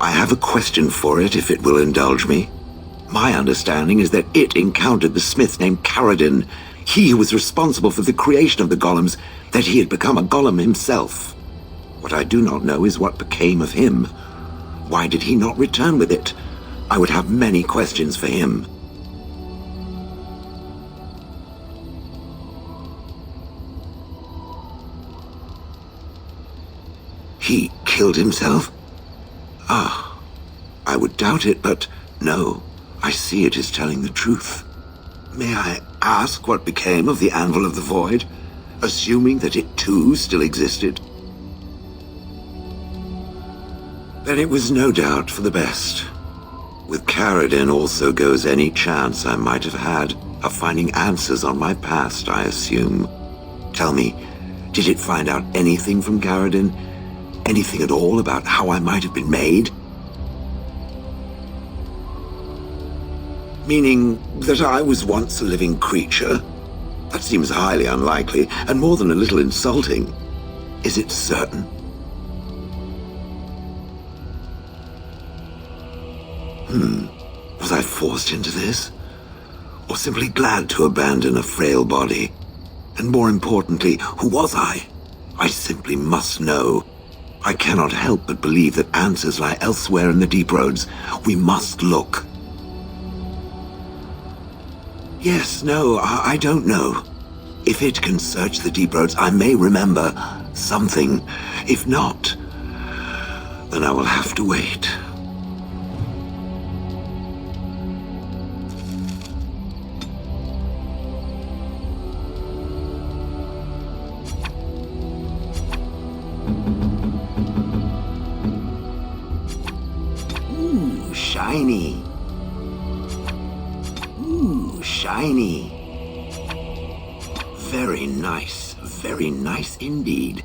I have a question for it, if it will indulge me. My understanding is that it encountered the smith named Caradin, he who was responsible for the creation of the golems, that he had become a golem himself. What I do not know is what became of him. Why did he not return with it? I would have many questions for him. He killed himself? Ah, I would doubt it, but no, I see it is telling the truth. May I ask what became of the Anvil of the Void, assuming that it too still existed? Then it was no doubt for the best. With Caradin also goes any chance I might have had of finding answers on my past, I assume. Tell me, did it find out anything from Caradin? Anything at all about how I might have been made? Meaning that I was once a living creature? That seems highly unlikely, and more than a little insulting. Is it certain? Was I forced into this? Or simply glad to abandon a frail body? And more importantly, who was I? I simply must know. I cannot help but believe that answers lie elsewhere in the deep roads. We must look. Yes, no, I don't know. If it can search the deep roads, I may remember something. If not, then I will have to wait. Ooh, shiny. Ooh, shiny. Very nice indeed.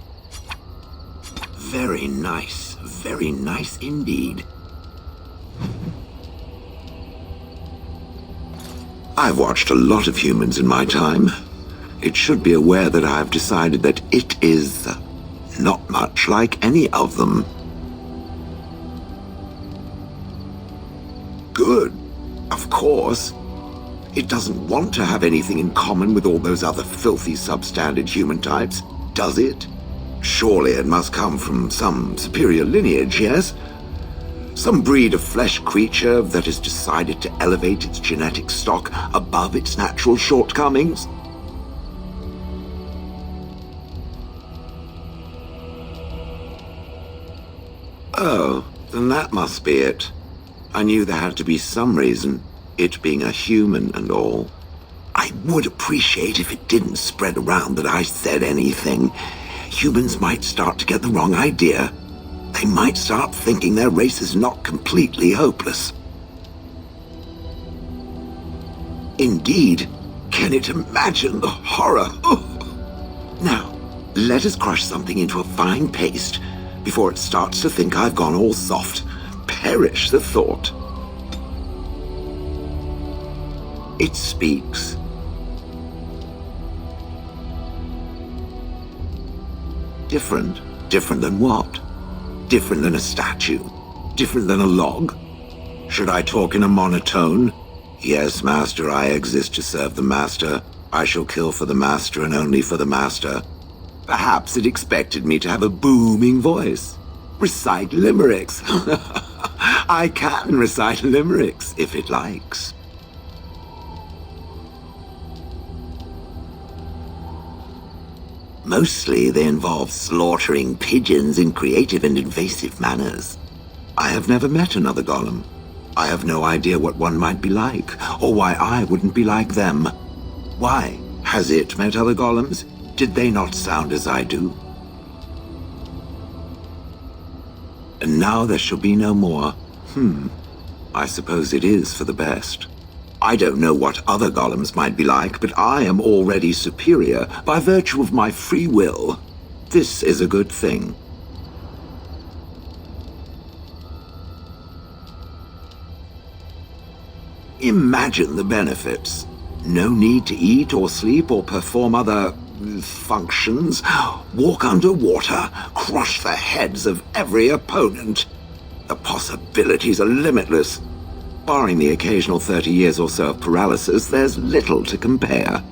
Very nice indeed. I've watched a lot of humans in my time. It should be aware that I've decided that it is not much like any of them. Good, of course. It doesn't want to have anything in common with all those other filthy substandard human types, does it? Surely it must come from some superior lineage, yes? Some breed of flesh creature that has decided to elevate its genetic stock above its natural shortcomings? Oh, then that must be it. I knew there had to be some reason, it being a human and all. I would appreciate if it didn't spread around that I said anything. Humans might start to get the wrong idea. They might start thinking their race is not completely hopeless. Indeed, can it imagine the horror? Now, let us crush something into a fine paste before it starts to think I've gone all soft. Perish the thought. It speaks. Different? Different than what? Different than a statue? Different than a log? Should I talk in a monotone? Yes, master, I exist to serve the master. I shall kill for the master and only for the master. Perhaps it expected me to have a booming voice. Recite limericks. I can recite limericks, if it likes. Mostly they involve slaughtering pigeons in creative and invasive manners. I have never met another golem. I have no idea what one might be like, or why I wouldn't be like them. Why? Has it met other golems? Did they not sound as I do? And now there shall be no more. I suppose it is for the best. I don't know what other golems might be like, but I am already superior by virtue of my free will. This is a good thing. Imagine the benefits. No need to eat or sleep or perform other functions. Walk underwater, crush the heads of every opponent. The possibilities are limitless. Barring the occasional 30 years or so of paralysis, there's little to compare.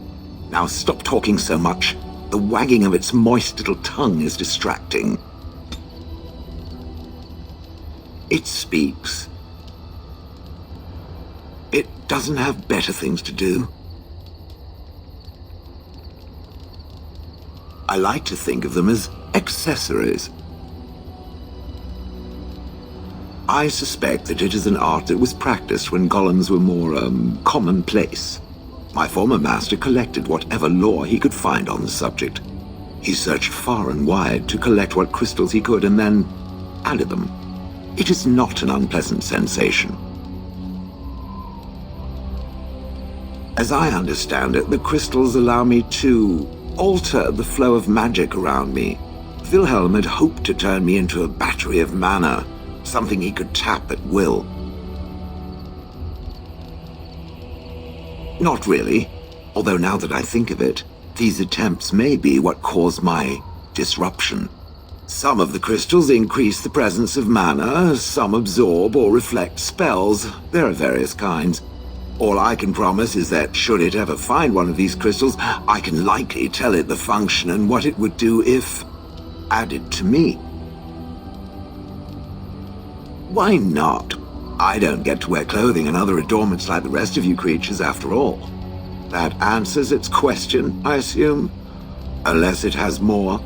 Now stop talking so much. The wagging of its moist little tongue is distracting. It speaks. It doesn't have better things to do. I like to think of them as accessories. I suspect that it is an art that was practiced when golems were more, commonplace. My former master collected whatever lore he could find on the subject. He searched far and wide to collect what crystals he could and then added them. It is not an unpleasant sensation. As I understand it, the crystals allow me to alter the flow of magic around me. Wilhelm had hoped to turn me into a battery of mana, something he could tap at will. Not really, although now that I think of it, these attempts may be what caused my disruption. Some of the crystals increase the presence of mana, some absorb or reflect spells. There are various kinds. All I can promise is that should it ever find one of these crystals, I can likely tell it the function and what it would do if added to me. Why not? I don't get to wear clothing and other adornments like the rest of you creatures after all. That answers its question, I assume? Unless it has more.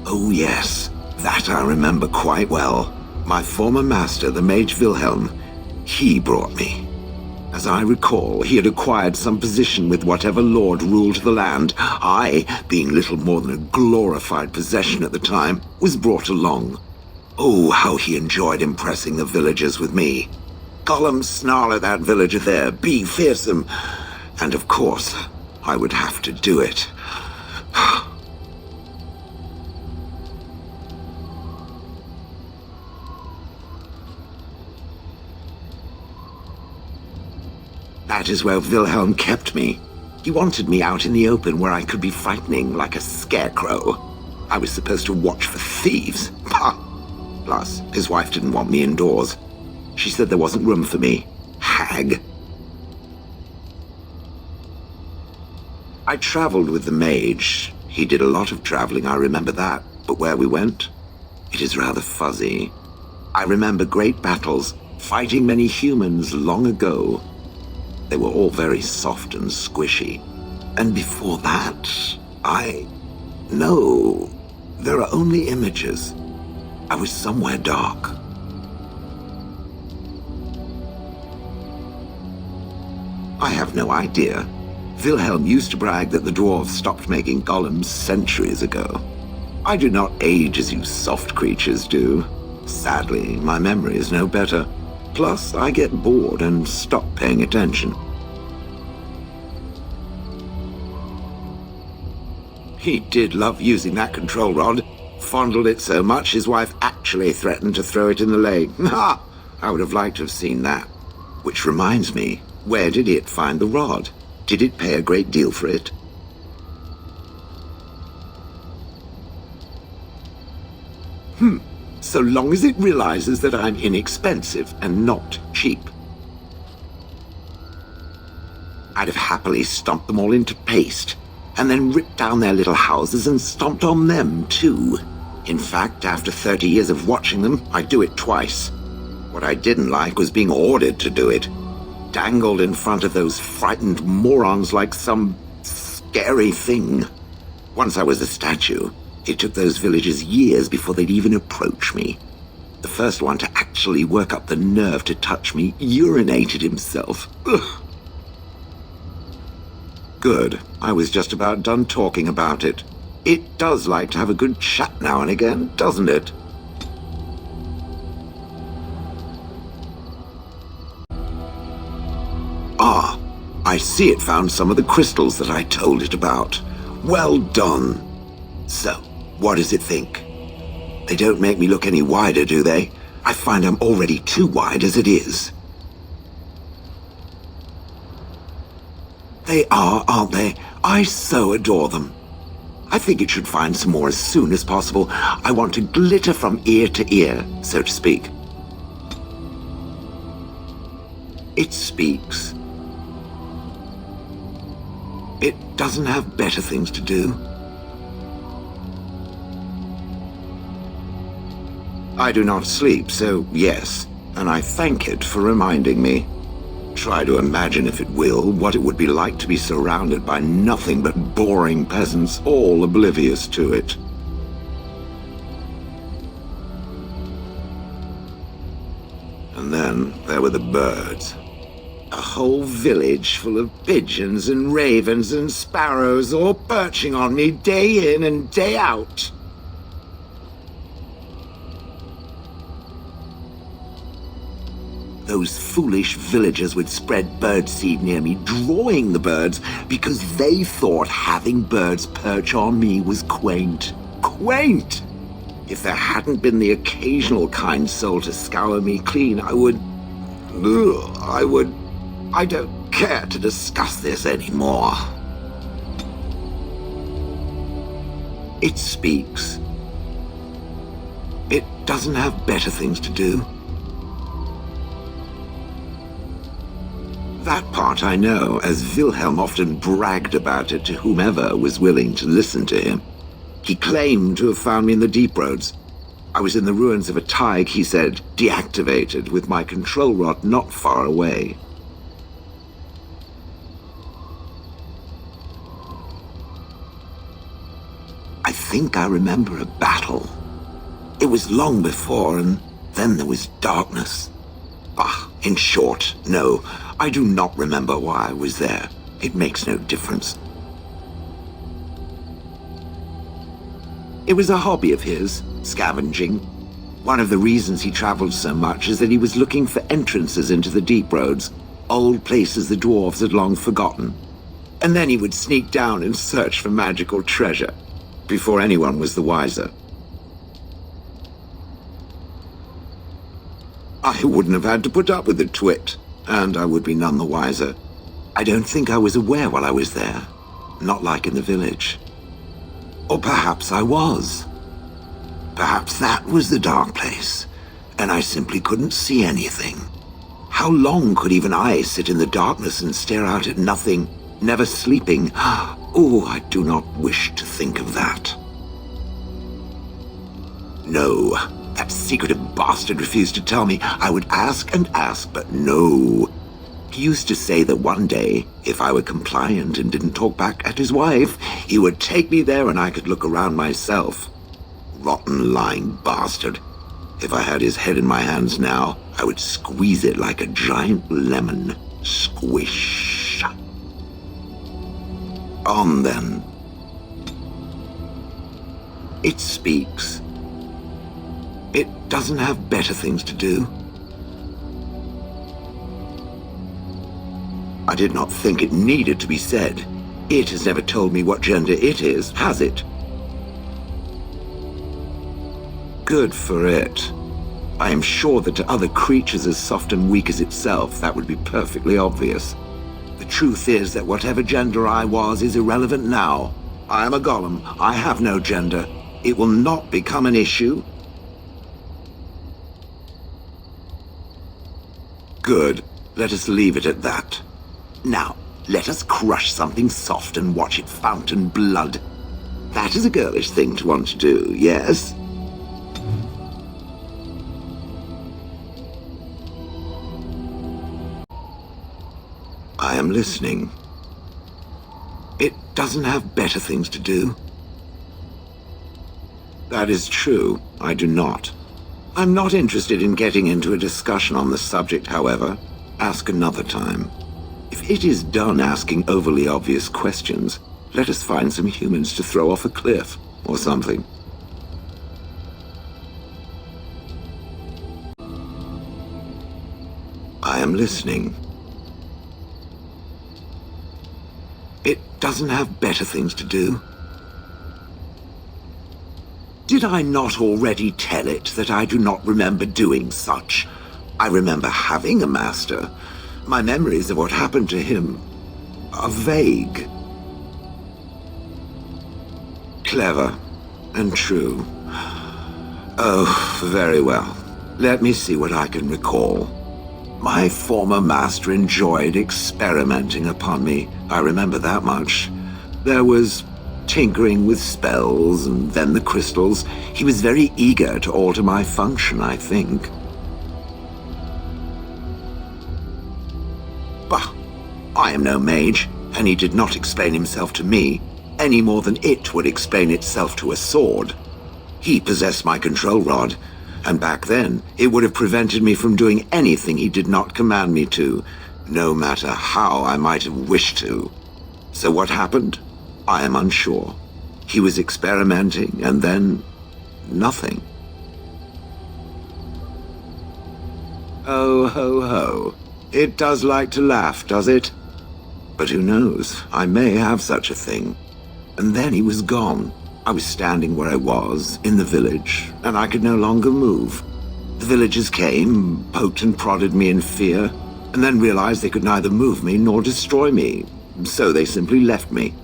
Oh yes, that I remember quite well. My former master, the Mage Wilhelm, he brought me. As I recall, he had acquired some position with whatever lord ruled the land. I, being little more than a glorified possession at the time, was brought along. Oh, how he enjoyed impressing the villagers with me. Gollum, snarl at that villager there, be fearsome. And of course, I would have to do it. That is where Wilhelm kept me. He wanted me out in the open where I could be frightening like a scarecrow. I was supposed to watch for thieves. Pah! Plus, his wife didn't want me indoors. She said there wasn't room for me. Hag. I traveled with the mage. He did a lot of traveling, I remember that. But where we went, it is rather fuzzy. I remember great battles, fighting many humans long ago. They were all very soft and squishy. And before that, No, there are only images. I was somewhere dark. I have no idea. Wilhelm used to brag that the dwarves stopped making golems centuries ago. I do not age as you soft creatures do. Sadly, my memory is no better. Plus, I get bored and stop paying attention. He did love using that control rod. Fondled it so much his wife actually threatened to throw it in the lake. Ha! I would have liked to have seen that. Which reminds me, where did it find the rod? Did it pay a great deal for it? So long as it realizes that I'm inexpensive and not cheap. I'd have happily stomped them all into paste, and then ripped down their little houses and stomped on them, too. In fact, after 30 years of watching them, I'd do it twice. What I didn't like was being ordered to do it. Dangled in front of those frightened morons like some scary thing. Once I was a statue, it took those villagers years before they'd even approach me. The first one to actually work up the nerve to touch me urinated himself. Ugh. Good. I was just about done talking about it. It does like to have a good chat now and again, doesn't it? Ah, I see it found some of the crystals that I told it about. Well done. So, what does it think? They don't make me look any wider, do they? I find I'm already too wide as it is. They are, aren't they? I so adore them. I think it should find some more as soon as possible. I want to glitter from ear to ear, so to speak. It speaks. It doesn't have better things to do. I do not sleep, so yes, and I thank it for reminding me. Try to imagine, if it will, what it would be like to be surrounded by nothing but boring peasants, all oblivious to it. And then there were the birds. A whole village full of pigeons and ravens and sparrows all perching on me day in and day out. Those foolish villagers would spread birdseed near me, drawing the birds, because they thought having birds perch on me was quaint. Quaint! If there hadn't been the occasional kind soul to scour me clean, I don't care to discuss this anymore. It speaks. It doesn't have better things to do. That part I know, as Wilhelm often bragged about it to whomever was willing to listen to him. He claimed to have found me in the deep roads. I was in the ruins of a Tig, he said, deactivated, with my control rod not far away. I think I remember a battle. It was long before, and then there was darkness. In short, no, I do not remember why I was there. It makes no difference. It was a hobby of his, scavenging. One of the reasons he traveled so much is that he was looking for entrances into the deep roads, old places the dwarves had long forgotten. And then he would sneak down and search for magical treasure, before anyone was the wiser. I wouldn't have had to put up with the twit, and I would be none the wiser. I don't think I was aware while I was there, not like in the village. Or perhaps I was. Perhaps that was the dark place, and I simply couldn't see anything. How long could even I sit in the darkness and stare out at nothing, never sleeping? Oh, I do not wish to think of that. No. That secretive bastard refused to tell me. I would ask and ask, but no. He used to say that one day, if I were compliant and didn't talk back at his wife, he would take me there and I could look around myself. Rotten, lying bastard. If I had his head in my hands now, I would squeeze it like a giant lemon. Squish. On then. It speaks. It doesn't have better things to do. I did not think it needed to be said. It has never told me what gender it is, has it? Good for it. I am sure that to other creatures as soft and weak as itself, that would be perfectly obvious. The truth is that whatever gender I was is irrelevant now. I am a golem. I have no gender. It will not become an issue. Good. Let us leave it at that. Now, let us crush something soft and watch it fountain blood. That is a girlish thing to want to do, yes? I am listening. It doesn't have better things to do. That is true. I do not. I'm not interested in getting into a discussion on the subject, however. Ask another time. If it is done asking overly obvious questions, let us find some humans to throw off a cliff, or something. I am listening. It doesn't have better things to do. Did I not already tell it that I do not remember doing such? I remember having a master. My memories of what happened to him are vague. Clever and true. Oh, very well. Let me see what I can recall. My former master enjoyed experimenting upon me. I remember that much. There was tinkering with spells, and then the crystals. He was very eager to alter my function, I think. Bah! I am no mage, and he did not explain himself to me, any more than it would explain itself to a sword. He possessed my control rod, and back then, it would have prevented me from doing anything he did not command me to, no matter how I might have wished to. So what happened? I am unsure. He was experimenting, and then nothing. Oh, ho, ho. It does like to laugh, does it? But who knows? I may have such a thing. And then he was gone. I was standing where I was, in the village, and I could no longer move. The villagers came, poked and prodded me in fear, and then realized they could neither move me nor destroy me. So they simply left me.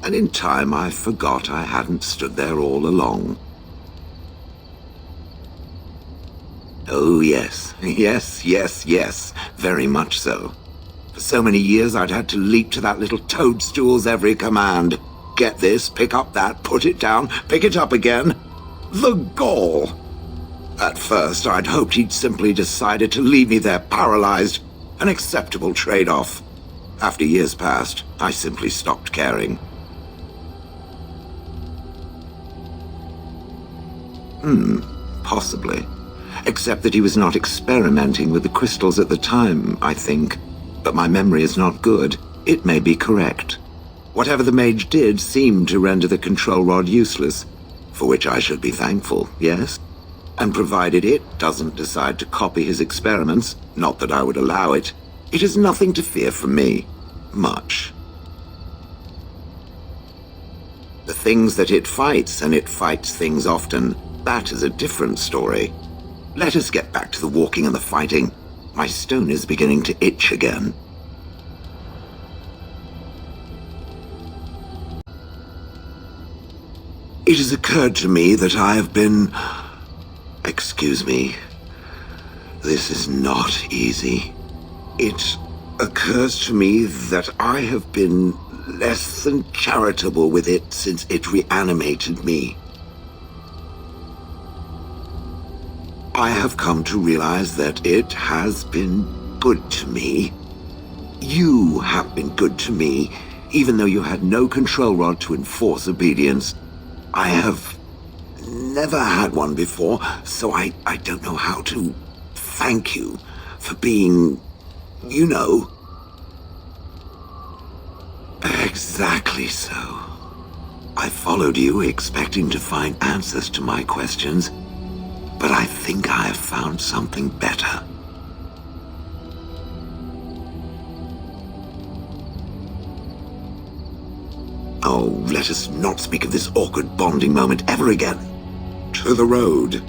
And in time I forgot I hadn't stood there all along. Oh yes, yes, very much so. For so many years I'd had to leap to that little toadstool's every command. Get this, pick up that, put it down, pick it up again. The gall! At first, I'd hoped he'd simply decided to leave me there paralyzed, an acceptable trade-off. After years passed, I simply stopped caring. Possibly. Except that he was not experimenting with the crystals at the time, I think. But my memory is not good. It may be correct. Whatever the mage did seemed to render the control rod useless, for which I should be thankful, yes? And provided it doesn't decide to copy his experiments, not that I would allow it, it is nothing to fear from me. Much. The things that it fights, and it fights things often, that is a different story. Let us get back to the walking and the fighting. My stone is beginning to itch again. It has occurred to me that I have been... Excuse me. This is not easy. It occurs to me that I have been less than charitable with it since it reanimated me. I have come to realize that it has been good to me. You have been good to me, even though you had no control rod to enforce obedience. I have never had one before, so I don't know how to thank you for being, you know. Exactly so. I followed you expecting to find answers to my questions, but I think I have found something better. Oh, let us not speak of this awkward bonding moment ever again. To the road.